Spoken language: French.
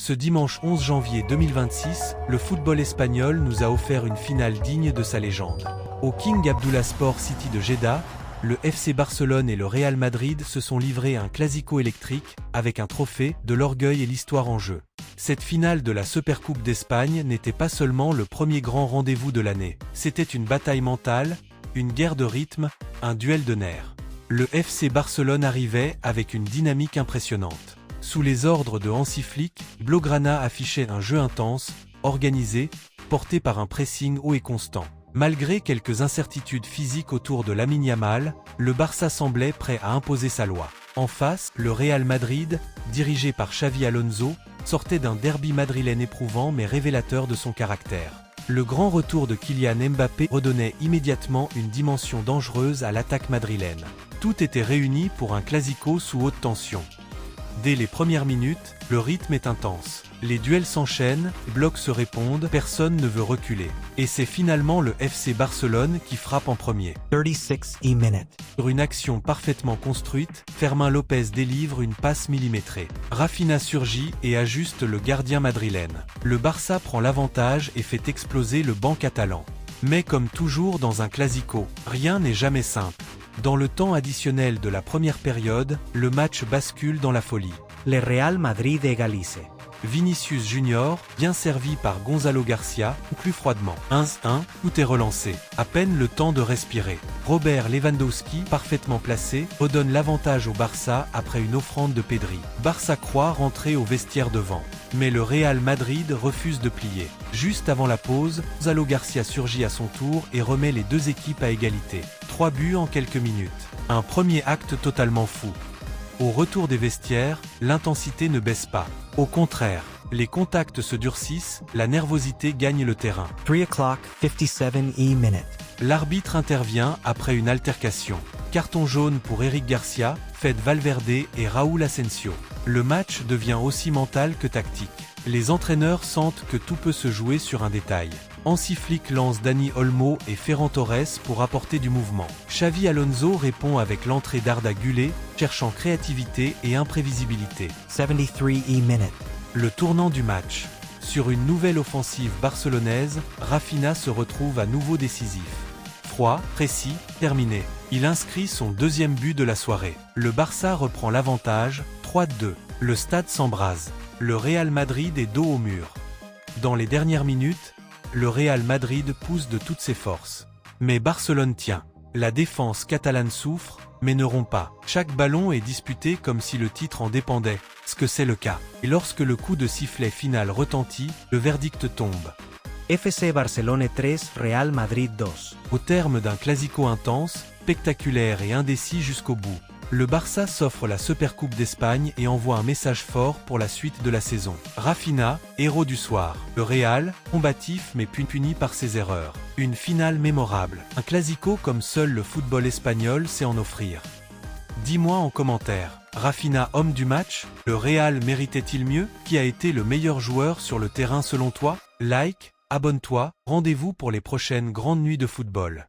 Ce dimanche 11 janvier 2026, le football espagnol nous a offert une finale digne de sa légende. Au King Abdullah Sport City de Jeddah, le FC Barcelone et le Real Madrid se sont livrés à un classico électrique, avec un trophée, de l'orgueil et l'histoire en jeu. Cette finale de la Supercoupe d'Espagne n'était pas seulement le premier grand rendez-vous de l'année, c'était une bataille mentale, une guerre de rythme, un duel de nerfs. Le FC Barcelone arrivait avec une dynamique impressionnante. Sous les ordres de Hansi Flick, Blaugrana affichait un jeu intense, organisé, porté par un pressing haut et constant. Malgré quelques incertitudes physiques autour de Lamine Yamal, le Barça semblait prêt à imposer sa loi. En face, le Real Madrid, dirigé par Xavi Alonso, sortait d'un derby madrilène éprouvant mais révélateur de son caractère. Le grand retour de Kylian Mbappé redonnait immédiatement une dimension dangereuse à l'attaque madrilène. Tout était réuni pour un classico sous haute tension. Dès les premières minutes, le rythme est intense. Les duels s'enchaînent, blocs se répondent, personne ne veut reculer. Et c'est finalement le FC Barcelone qui frappe en premier. 36 minutes. Sur une action parfaitement construite, Fermín López délivre une passe millimétrée. Rafinha surgit et ajuste le gardien madrilène. Le Barça prend l'avantage et fait exploser le banc catalan. Mais comme toujours dans un classico, rien n'est jamais simple. Dans le temps additionnel de la première période, le match bascule dans la folie. Le Real Madrid égalize. Vinicius Junior, bien servi par Gonzalo Garcia, plus froidement. 1-1, tout est relancé. À peine le temps de respirer. Robert Lewandowski, parfaitement placé, redonne l'avantage au Barça après une offrande de Pedri. Barça croit rentrer au vestiaire devant. Mais le Real Madrid refuse de plier. Juste avant la pause, Gonzalo Garcia surgit à son tour et remet les deux équipes à égalité. 3 buts en quelques minutes. Un premier acte totalement fou. Au retour des vestiaires, l'intensité ne baisse pas. Au contraire, les contacts se durcissent, la nervosité gagne le terrain. 3:57 minutes. L'arbitre intervient après une altercation. Carton jaune pour Eric Garcia, Fede Valverde et Raúl Asensio. Le match devient aussi mental que tactique. Les entraîneurs sentent que tout peut se jouer sur un détail. Hansi Flick lance Dani Olmo et Ferran Torres pour apporter du mouvement. Xavi Alonso répond avec l'entrée d'Arda Güler, cherchant créativité et imprévisibilité. 73 minutes. Le tournant du match. Sur une nouvelle offensive barcelonaise, Rafinha se retrouve à nouveau décisif. Froid, précis, terminé. Il inscrit son deuxième but de la soirée. Le Barça reprend l'avantage, 3-2. Le stade s'embrase. Le Real Madrid est dos au mur. Dans les dernières minutes, le Real Madrid pousse de toutes ses forces. Mais Barcelone tient. La défense catalane souffre, mais ne rompt pas. Chaque ballon est disputé comme si le titre en dépendait, ce que c'est le cas. Et lorsque le coup de sifflet final retentit, le verdict tombe. FC Barcelone 3, Real Madrid 2. Au terme d'un classico intense, spectaculaire et indécis jusqu'au bout, le Barça s'offre la Supercoupe d'Espagne et envoie un message fort pour la suite de la saison. Rafinha, héros du soir. Le Real, combatif mais puni par ses erreurs. Une finale mémorable. Un classico comme seul le football espagnol sait en offrir. Dis-moi en commentaire. Rafinha homme du match? Le Real méritait-il mieux? Qui a été le meilleur joueur sur le terrain selon toi? Like, abonne-toi, rendez-vous pour les prochaines grandes nuits de football.